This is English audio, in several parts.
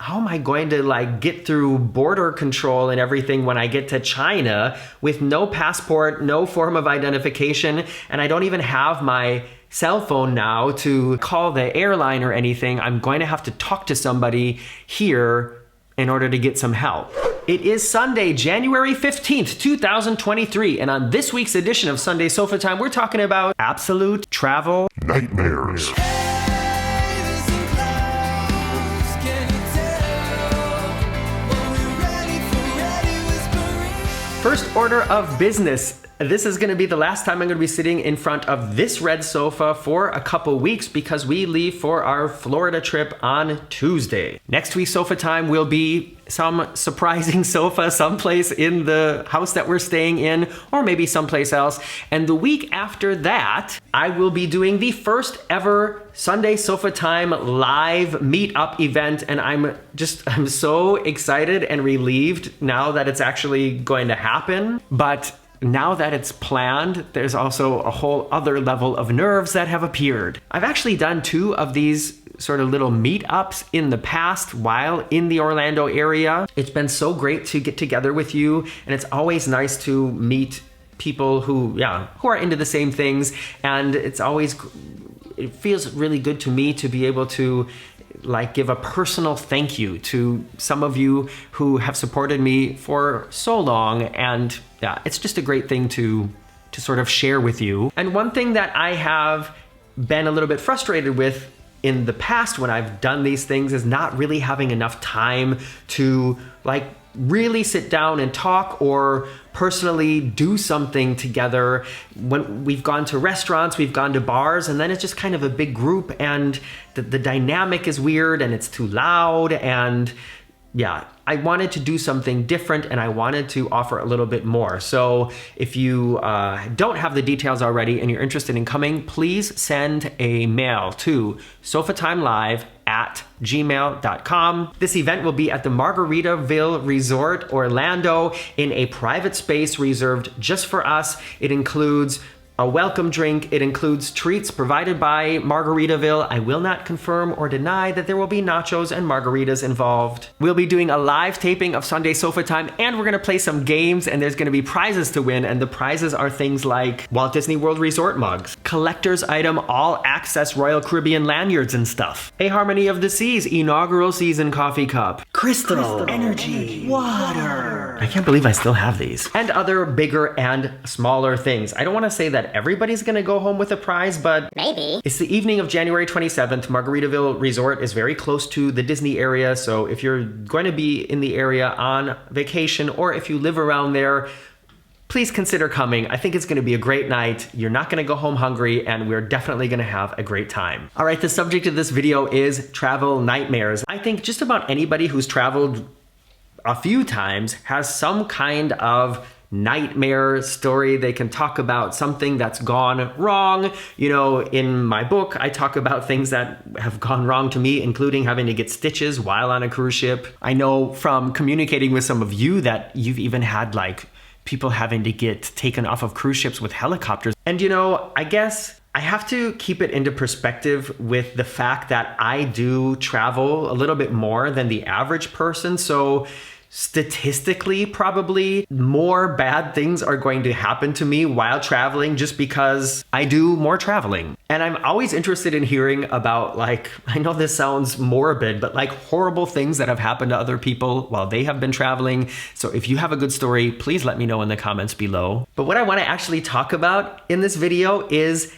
how am I going to like get through border control and everything when I get to China with no passport, no form of identification, and I don't even have my cell phone now to call the airline or anything. I'm going to have to talk to somebody here in order to get some help. It is Sunday, January 15th, 2023, and on this week's edition of Sunday Sofa Time, we're talking about absolute travel nightmares. First order of business. This is going to be the last time I'm going to be sitting in front of this red sofa for a couple weeks because we leave for our Florida trip on Tuesday. Next week's Sofa Time will be some surprising sofa someplace in the house that we're staying in, or maybe someplace else. And the week after that, I will be doing the first ever Sunday Sofa Time live meetup event, and I'm so excited and relieved now that it's actually going to happen. But now that it's planned, there's also a whole other level of nerves that have appeared. I've actually done 2 of these sort of little meetups in the past while in the Orlando area. It's been so great to get together with you, and it's always nice to meet people who are into the same things, and it feels really good to me to be able to like give a personal thank you to some of you who have supported me for so long, and it's just a great thing to sort of share with you. And one thing that I have been a little bit frustrated with in the past when I've done these things is not really having enough time to like really sit down and talk or personally do something together. When we've gone to restaurants, we've gone to bars, and then it's just kind of a big group, and the dynamic is weird and it's too loud, and I wanted to do something different, and I wanted to offer a little bit more. So if you don't have the details already and you're interested in coming, please send a mail to sofatimelive@gmail.com. This event will be at the Margaritaville Resort, Orlando, in a private space reserved just for us. It includes a welcome drink. It includes treats provided by Margaritaville. I will not confirm or deny that there will be nachos and margaritas involved. We'll be doing a live taping of Sunday Sofa Time, and we're gonna play some games, and there's gonna be prizes to win, and the prizes are things like Walt Disney World Resort mugs, collector's item all access Royal Caribbean lanyards and stuff, a Harmony of the Seas inaugural season coffee cup, crystal energy, water. I can't believe I still have these. And other bigger and smaller things. I don't wanna say that everybody's gonna go home with a prize, but maybe. It's the evening of January 27th. Margaritaville Resort is very close to the Disney area, so if you're going to be in the area on vacation, or if you live around there, please consider coming. I think it's gonna be a great night. You're not gonna go home hungry, and we're definitely gonna have a great time. All right, the subject of this video is travel nightmares. I think just about anybody who's traveled a few times has some kind of nightmare story they can talk about, something that's gone wrong. You know, in my book, I talk about things that have gone wrong to me, including having to get stitches while on a cruise ship. I know from communicating with some of you that you've even had like people having to get taken off of cruise ships with helicopters. And you know, I guess I have to keep it into perspective with the fact that I do travel a little bit more than the average person. So statistically, probably more bad things are going to happen to me while traveling just because I do more traveling. And I'm always interested in hearing about, like, I know this sounds morbid, but like horrible things that have happened to other people while they have been traveling. So if you have a good story, please let me know in the comments below. But what I want to actually talk about in this video is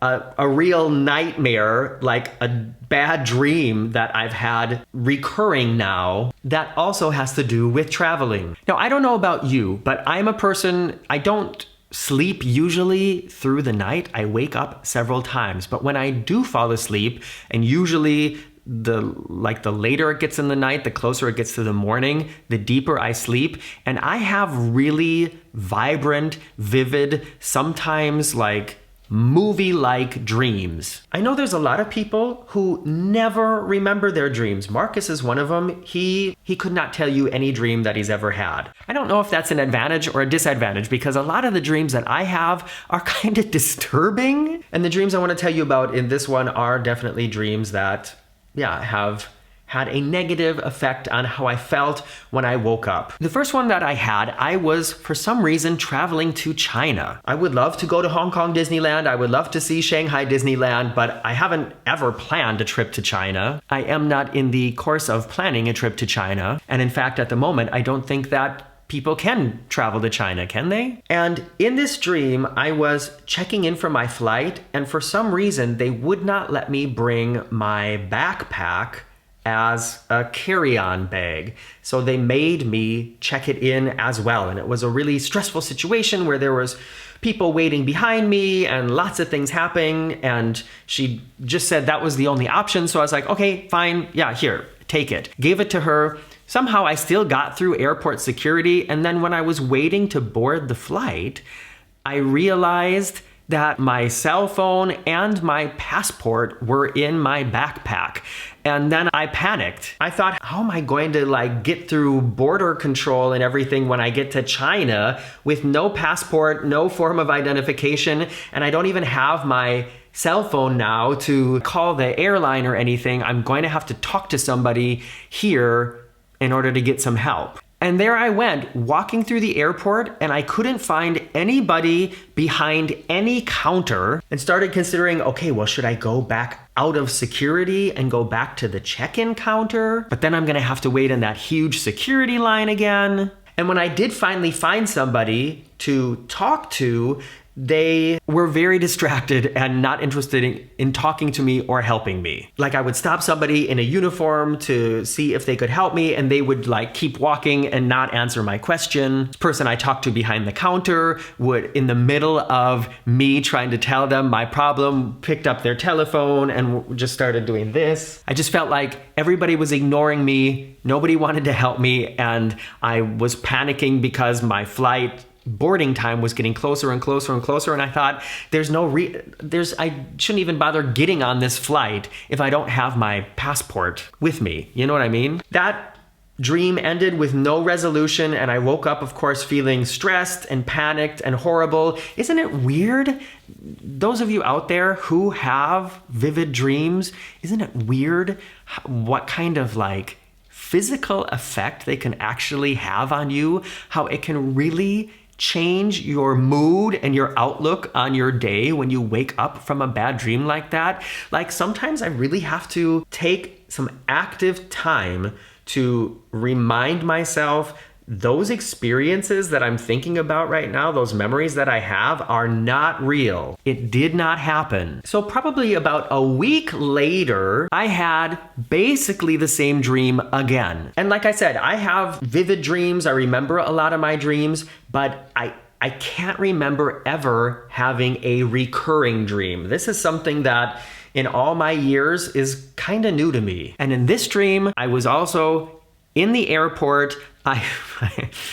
a real nightmare, like a bad dream that I've had recurring now that also has to do with traveling. Now, I don't know about you, but I'm a person, I don't sleep usually through the night. I wake up several times, but when I do fall asleep, and usually the later it gets in the night, the closer it gets to the morning, the deeper I sleep. And I have really vibrant, vivid, sometimes like movie-like dreams. I know there's a lot of people who never remember their dreams. Marcus is one of them. He could not tell you any dream that he's ever had. I don't know if that's an advantage or a disadvantage, because a lot of the dreams that I have are kind of disturbing. And the dreams I want to tell you about in this one are definitely dreams that, have had a negative effect on how I felt when I woke up. The first one that I had, I was for some reason traveling to China. I would love to go to Hong Kong Disneyland. I would love to see Shanghai Disneyland, but I haven't ever planned a trip to China. I am not in the course of planning a trip to China. And in fact, at the moment, I don't think that people can travel to China, can they? And in this dream, I was checking in for my flight, and for some reason, they would not let me bring my backpack as a carry-on bag. So they made me check it in as well. And it was a really stressful situation where there was people waiting behind me and lots of things happening. And she just said that was the only option. So I was like, okay, fine. Yeah, here, take it. Gave it to her. Somehow I still got through airport security. And then when I was waiting to board the flight, I realized that my cell phone and my passport were in my backpack. And then I panicked. I thought, how am I going to get through border control and everything when I get to China with no passport, no form of identification, and I don't even have my cell phone now to call the airline or anything. I'm going to have to talk to somebody here in order to get some help. And there I went, walking through the airport, and I couldn't find anybody behind any counter, and started considering, okay, well, should I go back out of security and go back to the check-in counter? But then I'm gonna have to wait in that huge security line again. And when I did finally find somebody to talk to, they were very distracted and not interested in talking to me or helping me. Like, I would stop somebody in a uniform to see if they could help me, and they would keep walking and not answer my question. This person I talked to behind the counter would, in the middle of me trying to tell them my problem, picked up their telephone and just started doing this. I just felt like everybody was ignoring me. Nobody wanted to help me, and I was panicking because my flight boarding time was getting closer and closer and closer, and I thought, I shouldn't even bother getting on this flight if I don't have my passport with me. You know what I mean? That dream ended with no resolution, and I woke up, of course, feeling stressed and panicked and horrible. Isn't it weird? Those of you out there who have vivid dreams, isn't it weird what kind of physical effect they can actually have on you? How it can really change your mood and your outlook on your day when you wake up from a bad dream like that. Sometimes I really have to take some active time to remind myself those experiences that I'm thinking about right now, those memories that I have, are not real. It did not happen. So probably about a week later, I had basically the same dream again. And like I said, I have vivid dreams. I remember a lot of my dreams, but I can't remember ever having a recurring dream. This is something that in all my years is kind of new to me. And in this dream, I was also in the airport.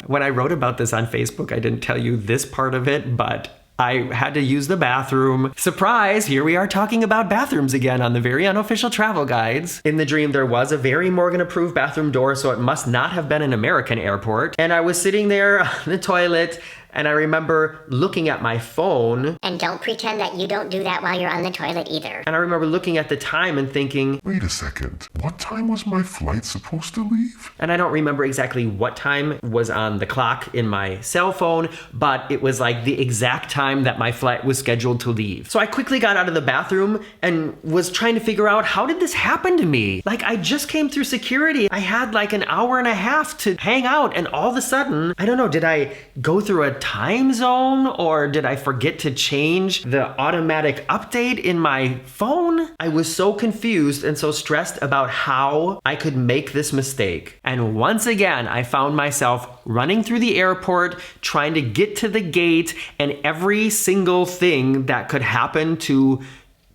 When I wrote about this on Facebook, I didn't tell you this part of it, but I had to use the bathroom. Surprise, here we are talking about bathrooms again on the very unofficial travel guides. In the dream, there was a very Morgan-approved bathroom door, so it must not have been an American airport. And I was sitting there on the toilet, and I remember looking at my phone. And don't pretend that you don't do that while you're on the toilet either. And I remember looking at the time and thinking, wait a second, what time was my flight supposed to leave? And I don't remember exactly what time was on the clock in my cell phone, but it was the exact time that my flight was scheduled to leave. So I quickly got out of the bathroom and was trying to figure out, how did this happen to me? I just came through security. I had an hour and a half to hang out, and all of a sudden, I don't know, did I go through a time zone, or did I forget to change the automatic update in my phone? I was so confused and so stressed about how I could make this mistake. And once again, I found myself running through the airport, trying to get to the gate, and every single thing that could happen to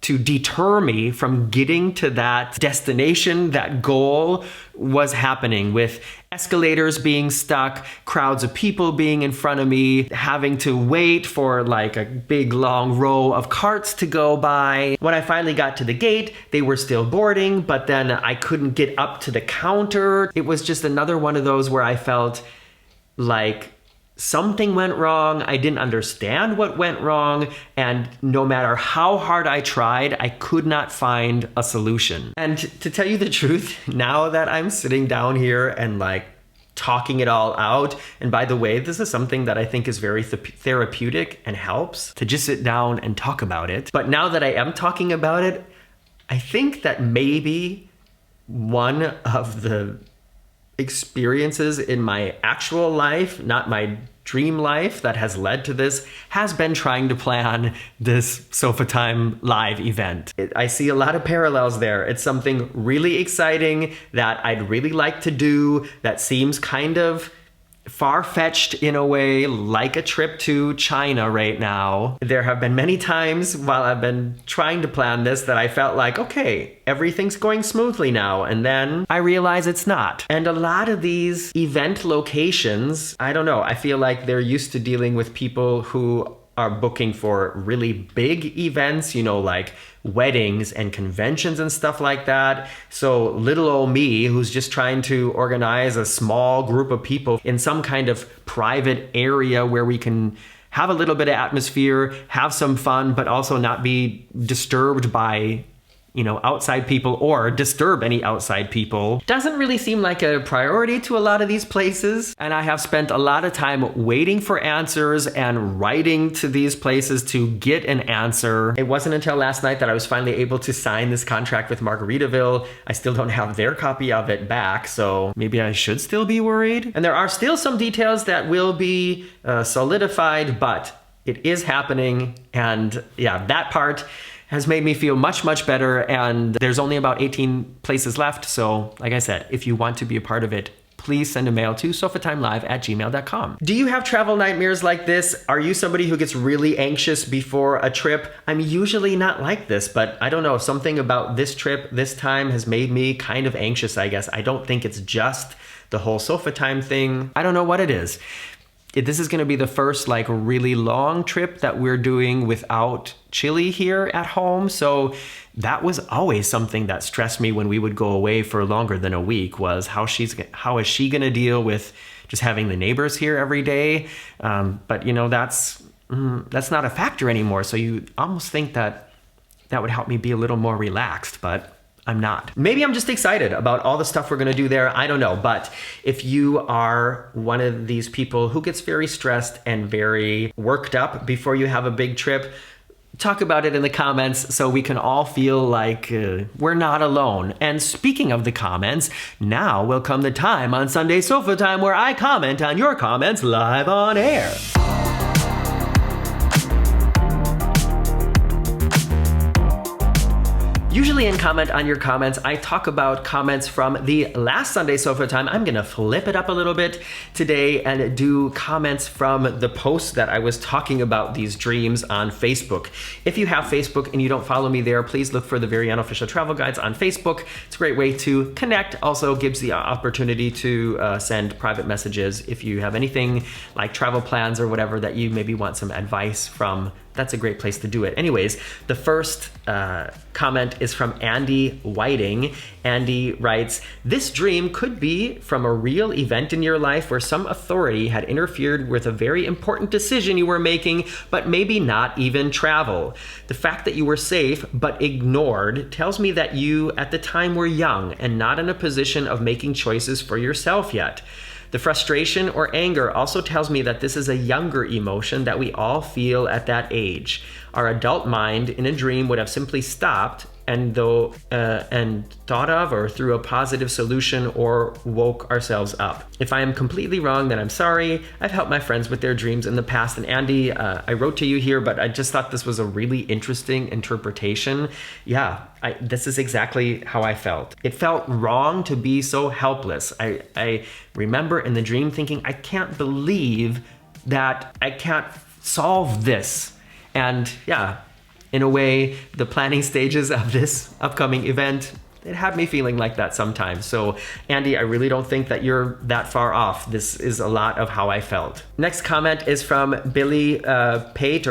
deter me from getting to that destination, that goal, was happening, with escalators being stuck, crowds of people being in front of me, having to wait for a big long row of carts to go by. When I finally got to the gate, they were still boarding, but then I couldn't get up to the counter. It was just another one of those where I felt like something went wrong. I didn't understand what went wrong. And no matter how hard I tried, I could not find a solution. And to tell you the truth, now that I'm sitting down here and like talking it all out, and by the way, this is something that I think is very therapeutic and helps to just sit down and talk about it. But now that I am talking about it, I think that maybe one of the experiences in my actual life, not my dream life, that has led to this has been trying to plan this Sofatime live event. I see a lot of parallels there. It's something really exciting that I'd really like to do that seems kind of far-fetched in a way, like a trip to China right now. There have been many times while I've been trying to plan this that I felt like, okay, everything's going smoothly now, and then I realize it's not. And a lot of these event locations, I don't know, I feel like they're used to dealing with people who are booking for really big events, you know, like weddings and conventions and stuff like that. So little old me, who's just trying to organize a small group of people in some kind of private area where we can have a little bit of atmosphere, have some fun, but also not be disturbed by, you know, outside people or disturb any outside people, doesn't really seem like a priority to a lot of these places. And I have spent a lot of time waiting for answers and writing to these places to get an answer. It wasn't until last night that I was finally able to sign this contract with Margaritaville. I still don't have their copy of it back, so maybe I should still be worried. And there are still some details that will be solidified, but it is happening. And yeah, that part has made me feel much, much better. And there's only about 18 places left. So like I said, if you want to be a part of it, please send a mail to sofatimelive@gmail.com. Do you have travel nightmares like this? Are you somebody who gets really anxious before a trip? I'm usually not like this, but I don't know, something about this trip this time has made me kind of anxious, I guess. I don't think it's just the whole Sofatime thing. I don't know what it is. This is going to be the first like really long trip that we're doing without Chili here at home. So that was always something that stressed me when we would go away for longer than a week, was how is she going to deal with just having the neighbors here every day? But you know, that's not a factor anymore. So you almost think that that would help me be a little more relaxed, but I'm not. Maybe I'm just excited about all the stuff we're gonna do there. I don't know. But if you are one of these people who gets very stressed and very worked up before you have a big trip, talk about it in the comments so we can all feel like we're not alone. And speaking of the comments, now will come the time on Sunday Sofa Time where I comment on your comments live on air. Usually in Comment on Your Comments, I talk about comments from the last Sunday Sofa Time. I'm gonna flip it up a little bit today and do comments from the post that I was talking about these dreams on Facebook. If you have Facebook and you don't follow me there, please look for the Very Unofficial Travel Guides on Facebook. It's a great way to connect. Also gives the opportunity to send private messages if you have anything like travel plans or whatever that you maybe want some advice from. That's a great place to do it. Anyways, the first comment is from Andy Whiting. Andy writes, "This dream could be from a real event in your life where some authority had interfered with a very important decision you were making, but maybe not even travel. The fact that you were safe but ignored tells me that you at the time were young and not in a position of making choices for yourself yet. The frustration or anger also tells me that this is a younger emotion that we all feel at that age. Our adult mind in a dream would have simply stopped and thought of or through a positive solution or woke ourselves up. If I am completely wrong, then I'm sorry. I've helped my friends with their dreams in the past." And Andy, I wrote to you here, but I just thought this was a really interesting interpretation. Yeah, this is exactly how I felt. It felt wrong to be so helpless. I remember in the dream thinking, I can't believe that I can't solve this. And yeah, in a way, the planning stages of this upcoming event, it had me feeling like that sometimes. So Andy, I really don't think that you're that far off. This is a lot of how I felt. Next comment is from Billy Pate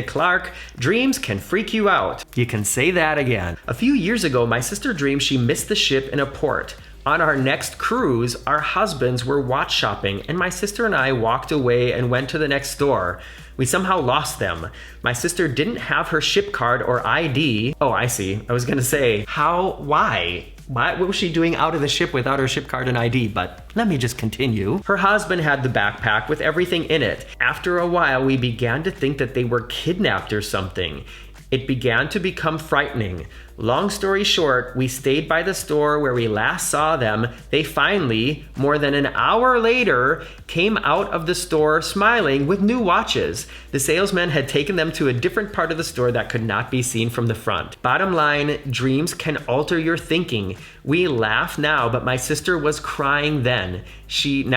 Clark. "Dreams can freak you out." You can say that again. "A few years ago, my sister dreamed she missed the ship in a port. On our next cruise, our husbands were watch shopping, and my sister and I walked away and went to the next store. We somehow lost them. My sister didn't have her ship card or ID. Oh, I see. I was gonna say, why? What was she doing out of the ship without her ship card and ID? But let me just continue. Her husband had the backpack with everything in it. After a while, we began to think that they were kidnapped or something. It began to become frightening. Long story short, we stayed by the store where we last saw them. They finally, more than an hour later, came out of the store smiling with new watches. The salesman had taken them to a different part of the store that could not be seen from the front. Bottom line, dreams can alter your thinking. We laugh now, but my sister was crying then. She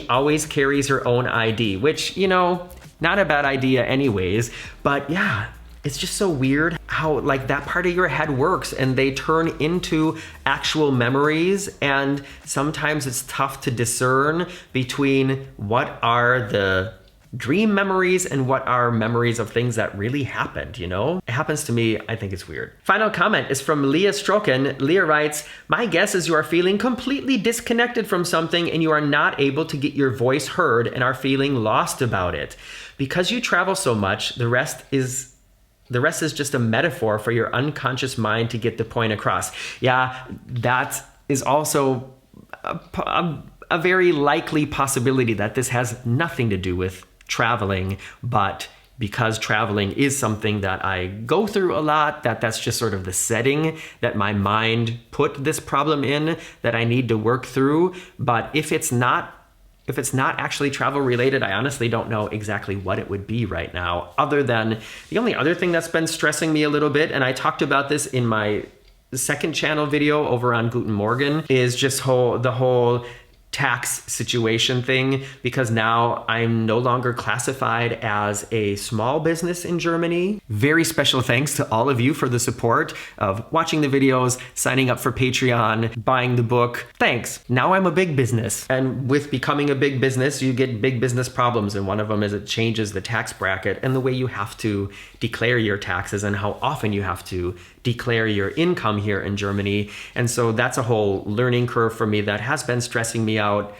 always carries her own ID, which, not a bad idea anyways, but yeah. It's just so weird how like that part of your head works and they turn into actual memories, and sometimes it's tough to discern between what are the dream memories and what are memories of things that really happened, It happens to me. I think it's weird. Final comment is from Leah Stroken. Leah writes, my guess is you are feeling completely disconnected from something and you are not able to get your voice heard and are feeling lost about it. Because you travel so much, the rest is just a metaphor for your unconscious mind to get the point across. Yeah, that is also a very likely possibility that this has nothing to do with traveling, but because traveling is something that I go through a lot, that's just sort of the setting that my mind put this problem in that I need to work through. But if it's not actually travel related, I honestly don't know exactly what it would be right now, other than the only other thing that's been stressing me a little bit, and I talked about this in my second channel video over on Guten Morgen, is just the whole tax situation thing, because now I'm no longer classified as a small business in Germany. Very special thanks to all of you for the support of watching the videos, signing up for Patreon, buying the book. Thanks. Now I'm a big business. And with becoming a big business, you get big business problems. And one of them is it changes the tax bracket and the way you have to declare your taxes and how often you have to declare your income here in Germany. And so that's a whole learning curve for me that has been stressing me out.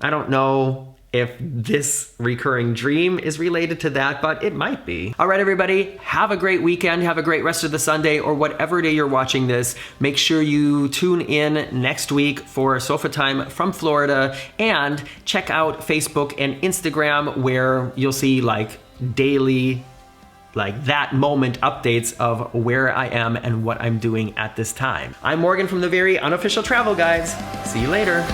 I don't know if this recurring dream is related to that, but it might be. All right, everybody, have a great weekend. Have a great rest of the Sunday or whatever day you're watching this. Make sure you tune in next week for Sofatime from Florida, and check out Facebook and Instagram where you'll see daily that moment updates of where I am and what I'm doing at this time. I'm Morgan from the Very Unofficial Travel Guides. See you later.